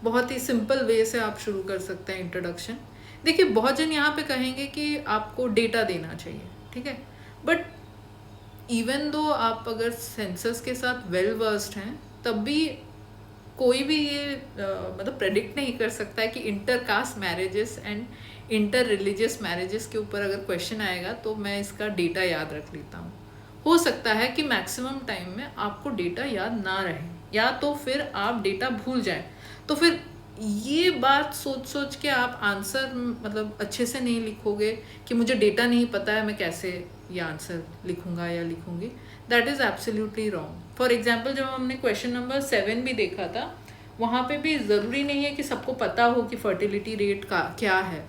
बहुत ही सिंपल वे से आप शुरू कर सकते हैं इंट्रोडक्शन। देखिए, बहुत जन यहाँ पे कहेंगे कि आपको डेटा देना चाहिए, ठीक है, बट इवन दो आप अगर सेंसस के साथ वेल वर्स्ड हैं, तब भी कोई भी ये मतलब प्रेडिक्ट नहीं कर सकता है कि inter caste marriages and inter religious marriages के ऊपर अगर क्वेश्चन आएगा तो मैं इसका डेटा याद रख लेता हूँ। हो सकता है कि मैक्सिमम टाइम में आपको डेटा याद ना रहे, या तो फिर आप डेटा भूल जाएं। तो फिर ये बात सोच सोच के आप आंसर मतलब अच्छे से नहीं लिखोगे कि मुझे डेटा नहीं पता है मैं कैसे ये आंसर लिखूंगा या लिखूंगी, that is absolutely wrong. For example जब हमने क्वेश्चन नंबर 7 भी देखा था, वहाँ पे भी ज़रूरी नहीं है कि सबको पता हो कि फर्टिलिटी रेट का क्या है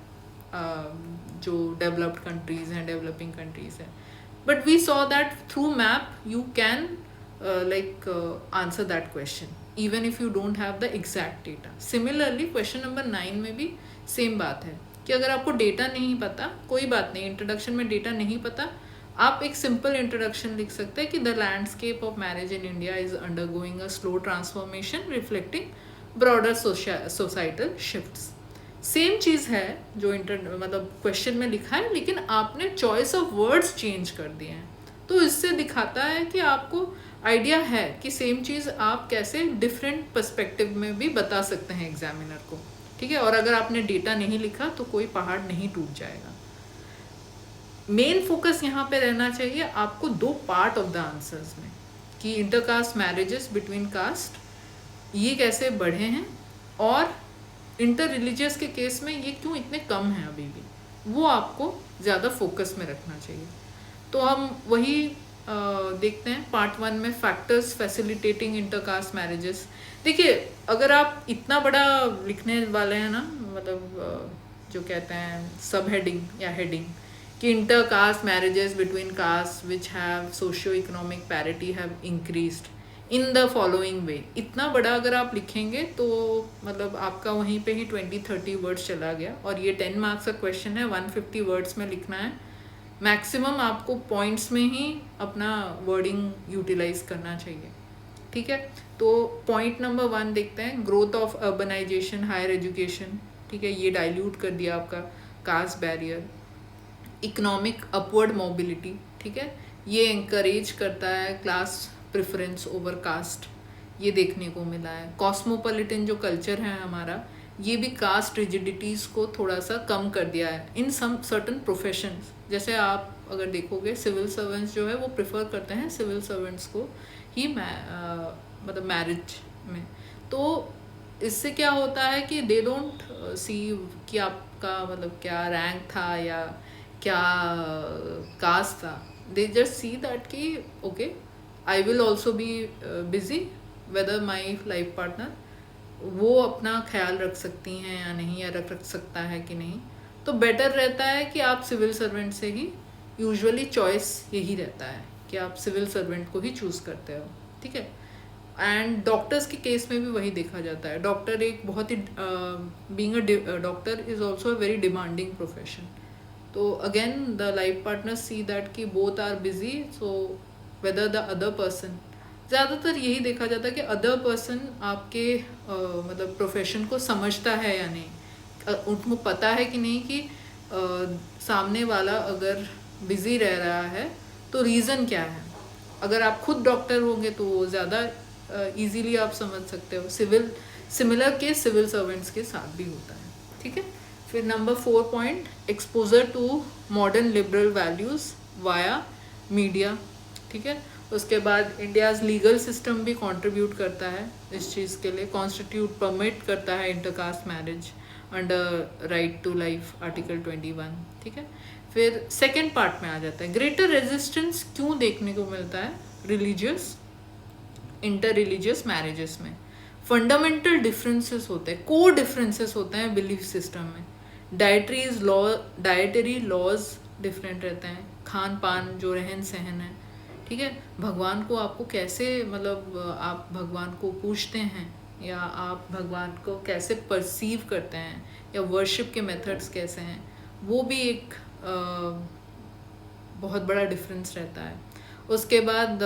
जो डेवलप्ड कंट्रीज़ हैं, डेवलपिंग कंट्रीज़ हैं, but we saw that through map you can answer that question even if you don't have the exact data. Similarly question number 9 में भी सेम बात है कि अगर आपको डेटा नहीं पता, कोई बात नहीं, इंट्रोडक्शन में डेटा नहीं पता, आप एक सिंपल इंट्रोडक्शन लिख सकते हैं कि the landscape of marriage in India is undergoing a slow transformation reflecting broader societal shifts. Same चीज़ है जो मतलब क्वेश्चन में लिखा है, लेकिन आपने चॉइस ऑफ वर्ड्स चेंज कर दिए हैं, तो इससे दिखाता है कि आपको आइडिया है कि सेम चीज़ आप कैसे डिफरेंट पर्सपेक्टिव में भी बता सकते हैं एग्जामिनर को, ठीक है। और अगर आपने डेटा नहीं लिखा तो कोई पहाड़ नहीं टूट जाएगा। मेन फोकस यहाँ पे रहना चाहिए आपको दो पार्ट ऑफ द आंसर्स में, कि इंटरकास्ट मैरिजेस बिटवीन कास्ट ये कैसे बढ़े हैं, और इंटर रिलीजियस के केस में ये क्यों इतने कम हैं अभी भी, वो आपको ज़्यादा फोकस में रखना चाहिए। तो हम वही देखते हैं पार्ट 1 में, फैक्टर्स फैसिलिटेटिंग इंटरकास्ट मैरिजेस। देखिए अगर आप इतना बड़ा लिखने वाले हैं ना, मतलब जो कहते हैं सब हेडिंग या हेडिंग कि intercaste marriages between caste which have socio economic parity have increased in the following वे, इतना बड़ा अगर आप लिखेंगे तो मतलब आपका वहीं पे ही 20-30 वर्ड्स चला गया, और ये 10 मार्क्स का क्वेश्चन है, 150 वर्ड्स में लिखना है। मैक्सिमम आपको पॉइंट्स में ही अपना वर्डिंग यूटिलाइज करना चाहिए, ठीक है। तो पॉइंट नंबर 1 देखते हैं, growth of urbanisation, higher education, ठीक है, ये डाइल्यूट कर दिया आपका caste barrier. Economic upward mobility, ठीक है, ये इंकरेज करता है क्लास प्रेफरेंस ओवर कास्ट, ये देखने को मिला है। कॉस्मोपॉलिटन जो कल्चर है हमारा, ये भी कास्ट रिजिडिटीज़ को थोड़ा सा कम कर दिया है इन सम सर्टन प्रोफेशंस। जैसे आप अगर देखोगे सिविल सर्वेंट्स जो है वो प्रेफर करते हैं सिविल सर्वेंट्स को ही मतलब मैरिज में। तो इससे क्या होता है कि दे डोंट सी कि आपका मतलब क्या रैंक था या क्या कास्ट था, दे जस्ट सी दैट कि okay I will also be busy, whether my life partner वो अपना ख्याल रख सकती हैं या नहीं, या रख सकता है कि नहीं। तो बेटर रहता है कि आप सिविल सर्वेंट से ही, यूजुअली चॉइस यही रहता है कि आप सिविल सर्वेंट को ही चूज़ करते हो, ठीक है। एंड डॉक्टर्स के केस में भी वही देखा जाता है। डॉक्टर एक बहुत ही being a doctor is also a very demanding profession. तो again the life partner see that कि both are busy, so whether the other person, ज़्यादातर यही देखा जाता है कि अदर पर्सन आपके मतलब प्रोफेशन को समझता है या नहीं, उनको पता है कि नहीं कि सामने वाला अगर बिज़ी रह रहा है तो रीज़न क्या है। अगर आप खुद डॉक्टर होंगे तो ज़्यादा इजीली आप समझ सकते हो। सिमिलर केस सिविल सर्वेंट्स के साथ भी होता है, ठीक है। फिर number 4 point, exposure to modern liberal values via media, ठीक है। उसके बाद इंडियाज़ लीगल सिस्टम भी कंट्रीब्यूट करता है इस चीज़ के लिए। कॉन्स्टिट्यूट परमिट करता है intercaste marriage under right to life article 21, ठीक है। फिर सेकेंड पार्ट में आ जाता है, ग्रेटर रेजिस्टेंस क्यों देखने को मिलता है रिलीजियस इंटर रिलीजियस मैरिजेस में। फंडामेंटल डिफरेंसेस होते हैं, कोर डिफरेंसेस होते हैं बिलीफ सिस्टम में। डाइटरी लॉज डिफरेंट रहते हैं, खान पान जो रहन सहन है, ठीक है। भगवान को आपको कैसे मतलब आप भगवान को पूछते हैं या आप भगवान को कैसे परसीव करते हैं, या वर्शिप के मेथड्स कैसे हैं, वो भी एक बहुत बड़ा डिफरेंस रहता है। उसके बाद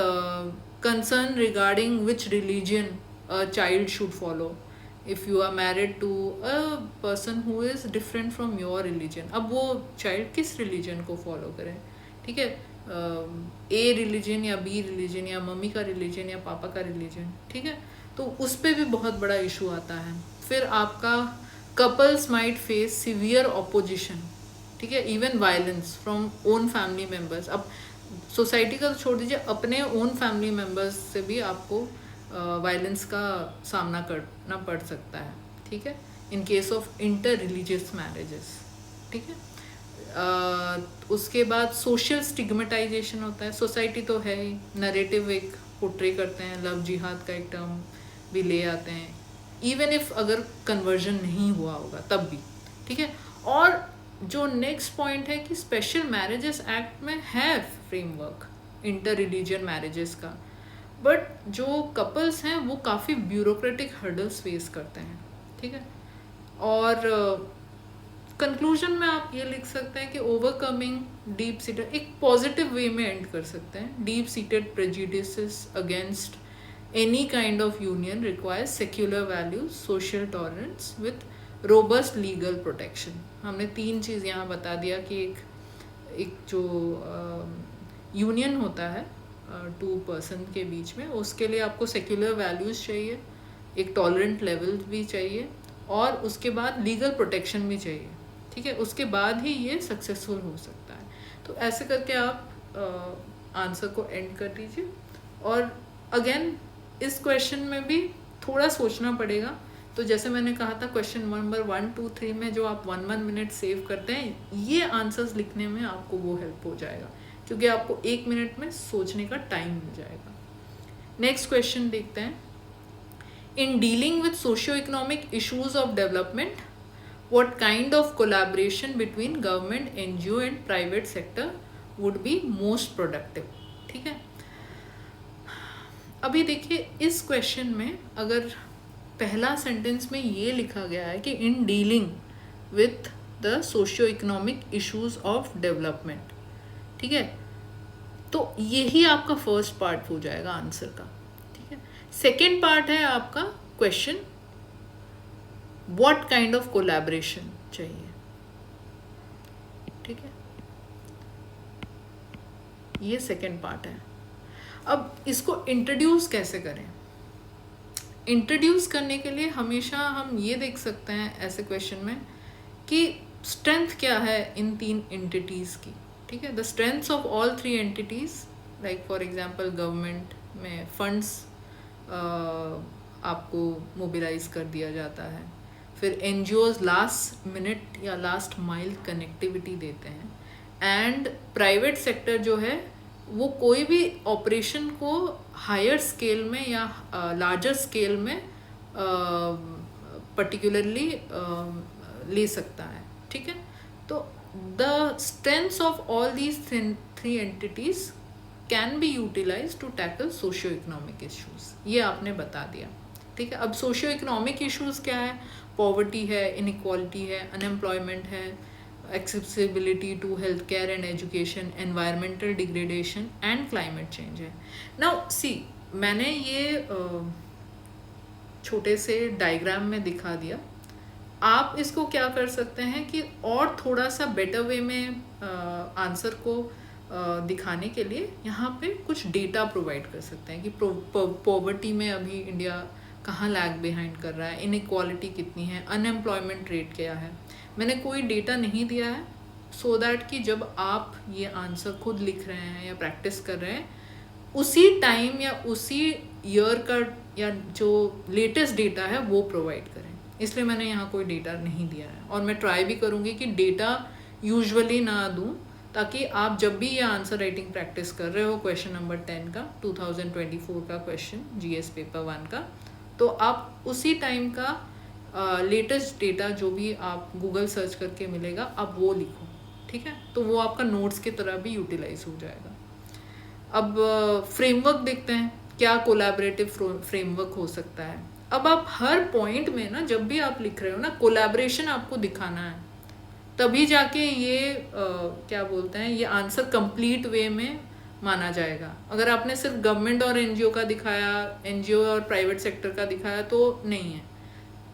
concern regarding which religion a child should follow if you are married to a person who is different from your religion. अब वो चाइल्ड किस रिलीजन को फॉलो करें, ठीक है, ए रिलीजन या बी रिलीजन या मम्मी का रिलीजन या पापा का रिलीजन, ठीक है। तो उस पर भी बहुत बड़ा इशू आता है। फिर आपका couples might face severe opposition, ठीक है, even violence from own family members. अब सोसाइटी का तो छोड़ दीजिए, अपने ओन फैमिली मेम्बर्स से भी आपको वायलेंस का सामना करना पड़ सकता है, ठीक है, in case of inter religious marriages, ठीक है। उसके बाद सोशल स्टिग्मेटाइजेशन होता है, सोसाइटी तो है ही, नरेटिव एक पोर्ट्रे करते हैं, लव जिहाद का एक टर्म भी ले आते हैं, इवन इफ अगर कन्वर्जन नहीं हुआ होगा तब भी, ठीक है। और जो नेक्स्ट पॉइंट है कि स्पेशल मैरिजेस एक्ट में है फ्रेमवर्क इंटर रिलीजियन मैरिजेस का, बट जो कपल्स हैं वो काफ़ी ब्यूरोक्रेटिक हर्डल्स फेस करते हैं, ठीक है। और कंक्लूजन में आप ये लिख सकते हैं कि ओवरकमिंग डीप सीटेड, एक पॉजिटिव वे में एंड कर सकते हैं, deep seated prejudices against any kind of union requires secular values, social tolerance with robust legal protection. हमने 3 चीज़ यहाँ बता दिया कि एक जो यूनियन होता है 2 पर्सन के बीच में, उसके लिए आपको सेक्युलर वैल्यूज़ चाहिए, एक टॉलरेंट लेवल भी चाहिए, और उसके बाद लीगल प्रोटेक्शन भी चाहिए, ठीक है। उसके बाद ही ये सक्सेसफुल हो सकता है। तो ऐसे करके आप आंसर को एंड कर दीजिए। और अगेन इस क्वेश्चन में भी थोड़ा सोचना पड़ेगा। तो जैसे मैंने कहा था क्वेश्चन नंबर 1, 2, 3 में जो आप 1 मिनट सेव करते हैं, ये आंसर्स लिखने में आपको वो हेल्प हो जाएगा, क्योंकि आपको 1 मिनट में सोचने का टाइम मिल जाएगा। नेक्स्ट क्वेश्चन देखते हैं। In dealing with socio-economic issues of development, what kind of collaboration between government, NGO and private sector would be most productive? ठीक है। अभी देखिए इस क्वेश्चन में अगर पहला सेंटेंस में ये लिखा गया है कि in dealing with the socio-economic issues of development, ठीक है, तो यही आपका फर्स्ट पार्ट हो जाएगा आंसर का। सेकेंड पार्ट है आपका question, what kind of collaboration चाहिए, ठीक है, ये सेकेंड पार्ट है। अब इसको इंट्रोड्यूस कैसे करें? इंट्रोड्यूस करने के लिए हमेशा हम ये देख सकते हैं ऐसे क्वेश्चन में कि स्ट्रेंथ क्या है इन 3 एंटिटीज़ की, ठीक है। The strengths of all 3 entities, like for example government में फंड्स आपको मोबिलाइज कर दिया जाता है, फिर एनजीओज लास्ट मिनट या लास्ट माइल कनेक्टिविटी देते हैं, एंड प्राइवेट सेक्टर जो है वो कोई भी ऑपरेशन को हायर स्केल में या लार्जर स्केल में पर्टिकुलरली ले सकता है, ठीक है। तो the strengths of all these 3 entities can be utilise to tackle socio economic issues, ये आपने बता दिया, ठीक है। अब सोशियो इकोनॉमिक इशूज़ क्या है? पॉवर्टी है, इनइक्वालिटी है, अनएम्प्लॉयमेंट है, accessibility to health care and education, environmental degradation and climate change है। नाउ सी, मैंने ये छोटे से डायग्राम में दिखा दिया। आप इसको क्या कर सकते हैं कि और थोड़ा सा बेटर वे में आंसर को दिखाने के लिए यहाँ पे कुछ डेटा प्रोवाइड कर सकते हैं कि पॉवर्टी में अभी इंडिया कहाँ लैग बिहाइंड कर रहा है, इनइक्वालिटी कितनी है, अनएम्प्लॉयमेंट रेट क्या है। मैंने कोई डेटा नहीं दिया है सो दैट कि जब आप ये आंसर खुद लिख रहे हैं या प्रैक्टिस कर रहे हैं, उसी टाइम या उसी ईयर का या जो लेटेस्ट डेटा है वो प्रोवाइड करें। इसलिए मैंने यहाँ कोई डेटा नहीं दिया है, और मैं ट्राई भी करूँगी कि डेटा यूजुअली ना दूँ, ताकि आप जब भी ये आंसर राइटिंग प्रैक्टिस कर रहे हो क्वेश्चन नंबर 10 का 2024 का क्वेश्चन जीएस पेपर 1 का, तो आप उसी टाइम का लेटेस्ट डेटा जो भी आप गूगल सर्च करके मिलेगा आप वो लिखो, ठीक है। तो वो आपका नोट्स की तरह भी यूटिलाइज हो जाएगा। अब फ्रेमवर्क देखते हैं, क्या कोलैबोरेटिव फ्रेमवर्क हो सकता है। अब आप हर पॉइंट में ना, जब भी आप लिख रहे हो ना, कोलैबोरेशन आपको दिखाना है, तभी जाके ये क्या बोलते हैं, ये आंसर कंप्लीट वे में माना जाएगा। अगर आपने सिर्फ गवर्नमेंट और एनजीओ का दिखाया, एनजीओ और प्राइवेट सेक्टर का दिखाया, तो नहीं है।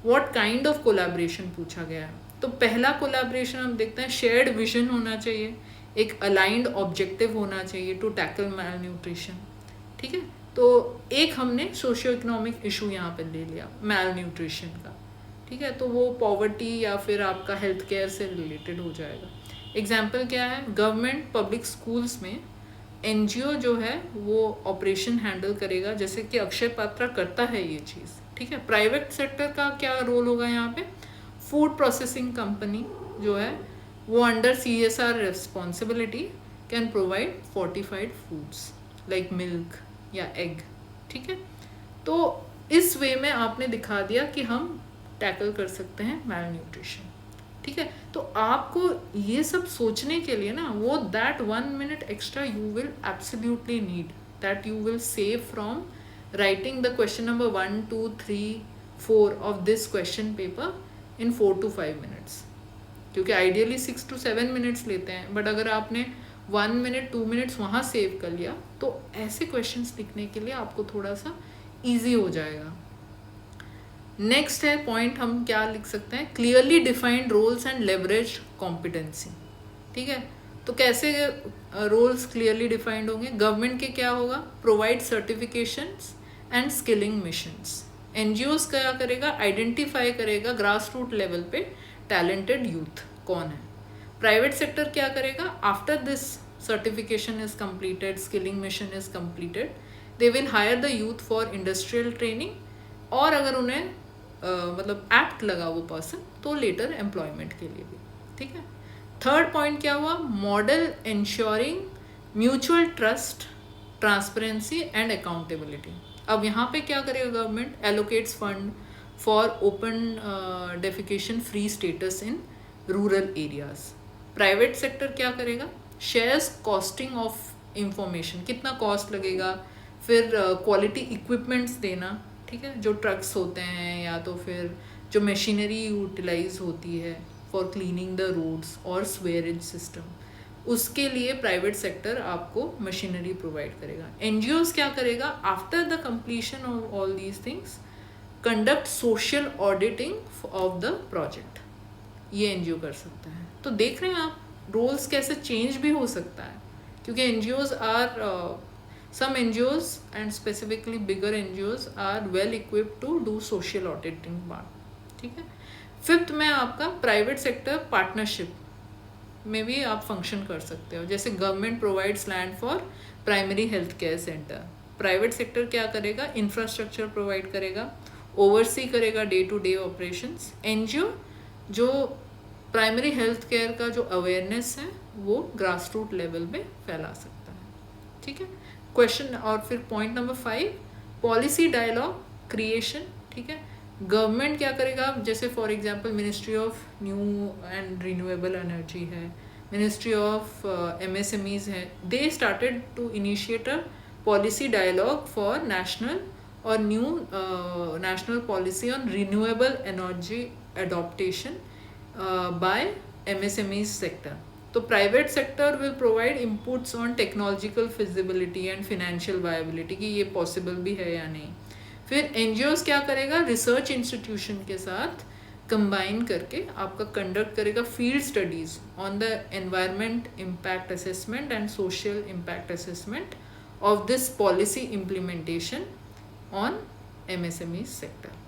व्हाट काइंड ऑफ कोलैबोरेशन पूछा गया है। तो पहला कोलैबोरेशन हम देखते हैं, शेयर्ड विजन होना चाहिए, एक अलाइंड ऑब्जेक्टिव होना चाहिए टू टैकल मैल न्यूट्रिशन, ठीक है। तो एक हमने सोशियो इकोनॉमिक इशू यहाँ पे ले लिया मैल न्यूट्रिशन का, ठीक है। तो वो पॉवर्टी या फिर आपका हेल्थ केयर से रिलेटेड हो जाएगा। एग्जाम्पल क्या है, गवर्नमेंट पब्लिक स्कूल्स में एनजीओ जो है वो ऑपरेशन हैंडल करेगा, जैसे कि अक्षय पात्रा करता है ये चीज़, ठीक है। प्राइवेट सेक्टर का क्या रोल होगा यहाँ पे, फूड प्रोसेसिंग कंपनी जो है वो under CSR responsibility can provide fortified foods like milk या एग, ठीक है। तो इस वे में आपने दिखा दिया कि हम टैकल कर सकते हैं मैल न्यूट्रिशन, ठीक है। तो आपको ये सब सोचने के लिए ना वो that 1 minute extra you will absolutely need, that you will save from writing the question number 1, 2, 3, 4 of this question paper in 4 to 5 minutes, क्योंकि आइडियली 6 to 7 minutes लेते हैं, बट अगर आपने 1 minute 2 minutes वहाँ सेव कर लिया तो ऐसे क्वेश्चंस लिखने के लिए आपको थोड़ा सा ईजी हो जाएगा। नेक्स्ट है पॉइंट, हम क्या लिख सकते हैं, clearly defined roles and leverage competency, ठीक है। तो कैसे रोल्स क्लियरली डिफाइंड होंगे, गवर्नमेंट के क्या होगा, provide certifications and skilling missions. NGOs क्या करेगा, आइडेंटिफाई करेगा ग्रास रूट लेवल पे टैलेंटेड यूथ कौन है। प्राइवेट सेक्टर क्या करेगा, after this certification is completed, skilling mission is completed, they will hire the youth for industrial training, और अगर उन्हें मतलब एक्ट लगा वो पर्सन तो लेटर एम्प्लॉयमेंट के लिए भी, ठीक है। थर्ड पॉइंट क्या हुआ, model ensuring mutual trust, transparency and accountability. अब यहाँ पे क्या करेगा government, allocates fund for open defecation free status in rural areas. Private sector क्या करेगा, शेयर्स कॉस्टिंग ऑफ इंफॉर्मेशन, कितना कॉस्ट लगेगा, फिर क्वालिटी इक्विपमेंट्स देना, ठीक है, जो ट्रक्स होते हैं या तो फिर जो मशीनरी यूटिलाइज होती है फॉर क्लीनिंग द रोड्स और स्वेरेज सिस्टम, उसके लिए प्राइवेट सेक्टर आपको मशीनरी प्रोवाइड करेगा। NGOs क्या करेगा, after the completion of all these things conduct social auditing of the project, ये NGO कर सकता है। तो देख रहे हैं आप रोल्स कैसे चेंज भी हो सकता है, क्योंकि NGOs are some NGOs and specifically bigger NGOs are well equipped to do social auditing part, ठीक है। फिफ्थ में आपका प्राइवेट सेक्टर पार्टनरशिप में भी आप फंक्शन कर सकते हो, जैसे government provides land for primary health care centre, private sector क्या करेगा, इंफ्रास्ट्रक्चर प्रोवाइड करेगा, ओवरसी करेगा day to day operations. NGO जो प्राइमरी हेल्थ केयर का जो अवेयरनेस है वो ग्रास रूट लेवल पे फैला सकता है, ठीक है। क्वेश्चन और फिर point number 5, policy dialogue creation, ठीक है। गवर्नमेंट क्या करेगा, जैसे for example ministry of new and renewable energy है, मिनिस्ट्री ऑफ MSMEs है, they started to initiate a policy dialogue for national और new national policy on renewable energy adaptation by MSMEs sector. तो private sector will provide inputs on technological feasibility and financial viability, कि ये possible भी है या नहीं। फिर NGOs क्या करेगा, रिसर्च इंस्टीट्यूशन के साथ कंबाइन करके आपका कंडक्ट करेगा field studies on the environment impact assessment and social impact assessment of this policy implementation on MSME sector.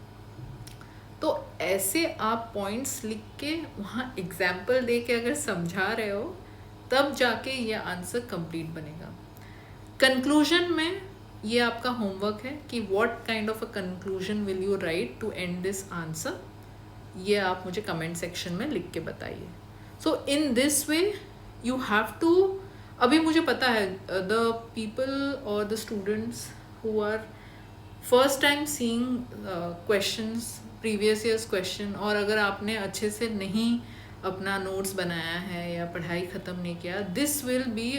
तो ऐसे आप पॉइंट्स लिख के वहाँ एग्जाम्पल दे के अगर समझा रहे हो तब जाके ये आंसर कंप्लीट बनेगा। कंक्लूजन में ये आपका होमवर्क है कि what kind of a conclusion will you write to end this answer, ये आप मुझे कमेंट सेक्शन में लिख के बताइए। So in this way you have to, अभी मुझे पता है द पीपल और the students who are first time seeing questions, previous years question, और अगर आपने अच्छे से नहीं अपना नोट्स बनाया है या पढ़ाई ख़त्म नहीं किया, this will be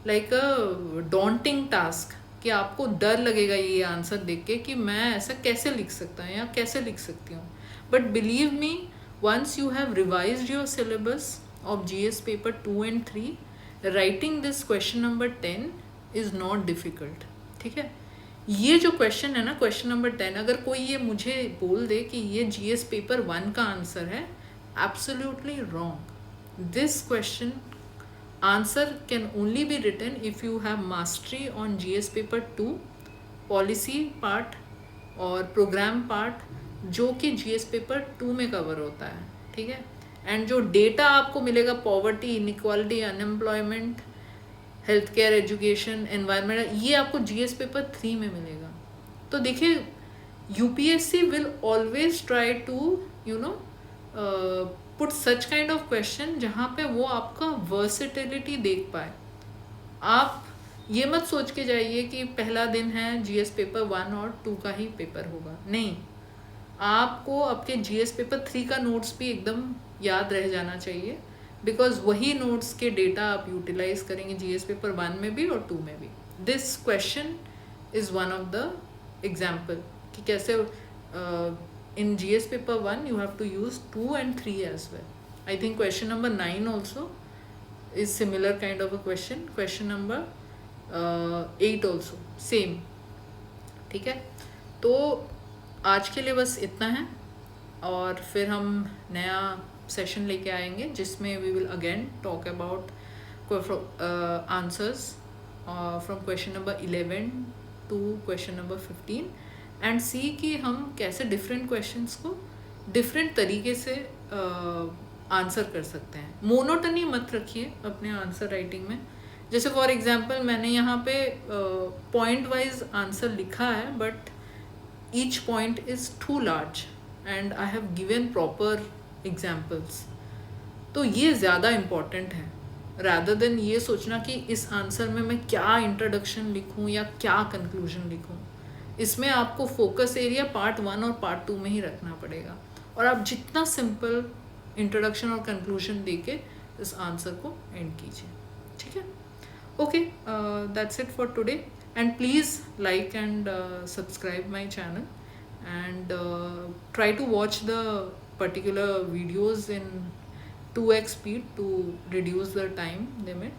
like a daunting task, कि आपको डर लगेगा ये आंसर देख के कि मैं ऐसा कैसे लिख सकता हूँ या कैसे लिख सकती हूँ। But believe me, once you have revised your syllabus of GS paper 2 and 3, writing this question number 10 is not difficult, ठीक है। ये जो क्वेश्चन है ना, क्वेश्चन नंबर 10, अगर कोई ये मुझे बोल दे कि ये GS पेपर 1 का आंसर है, absolutely wrong. This question answer can only be written if you have mastery on GS paper 2 policy part और program part, जो कि GS paper 2 में कवर होता है, ठीक है। एंड जो डेटा आपको मिलेगा, poverty, inequality, unemployment, health care, education, environment, ये आपको GS पेपर 3 में मिलेगा। तो देखिए UPSC will always try to put such kind of question जहाँ पे वो आपका वर्सिटिलिटी देख पाए. आप ये मत सोच के जाइए कि पहला दिन है GS पेपर 1 और 2 का ही पेपर होगा. नहीं, आपको आपके GS पेपर 3 का नोट्स भी एकदम याद रह जाना चाहिए, बिकॉज वही नोट्स के डेटा आप यूटिलाइज करेंगे GS पेपर 1 में भी और 2 में भी. This question is one of the example कि कैसे in GS paper 1 you have to use 2 and 3 as well. I think question number 9 also is similar kind of a question. Question number 8 also same. ठीक है, तो आज के लिए बस इतना है, और फिर हम नया सेशन लेके आएंगे जिसमें we will again talk about answers from question number 11 to question number 15 and सी कि हम कैसे डिफरेंट क्वेश्चंस को डिफरेंट तरीके से आंसर कर सकते हैं. मोनोटनी मत रखिए अपने आंसर राइटिंग में. जैसे फॉर एग्जांपल मैंने यहाँ पे पॉइंट वाइज आंसर लिखा है, but each point is too large and I have given proper examples. तो ये ज़्यादा इम्पॉर्टेंट है रादर देन ये सोचना कि इस आंसर में मैं क्या इंट्रोडक्शन लिखूँ या क्या कंक्लूजन लिखूँ. इसमें आपको फोकस एरिया पार्ट 1 और पार्ट 2 में ही रखना पड़ेगा, और आप जितना सिंपल इंट्रोडक्शन और कंक्लूजन देके इस आंसर को एंड कीजिए. ठीक है, okay, that's it for today, and please like and subscribe my channel and try to watch the particular videos in 2x speed to reduce the time limit.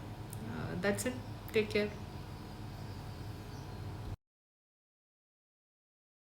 That's it. Take care.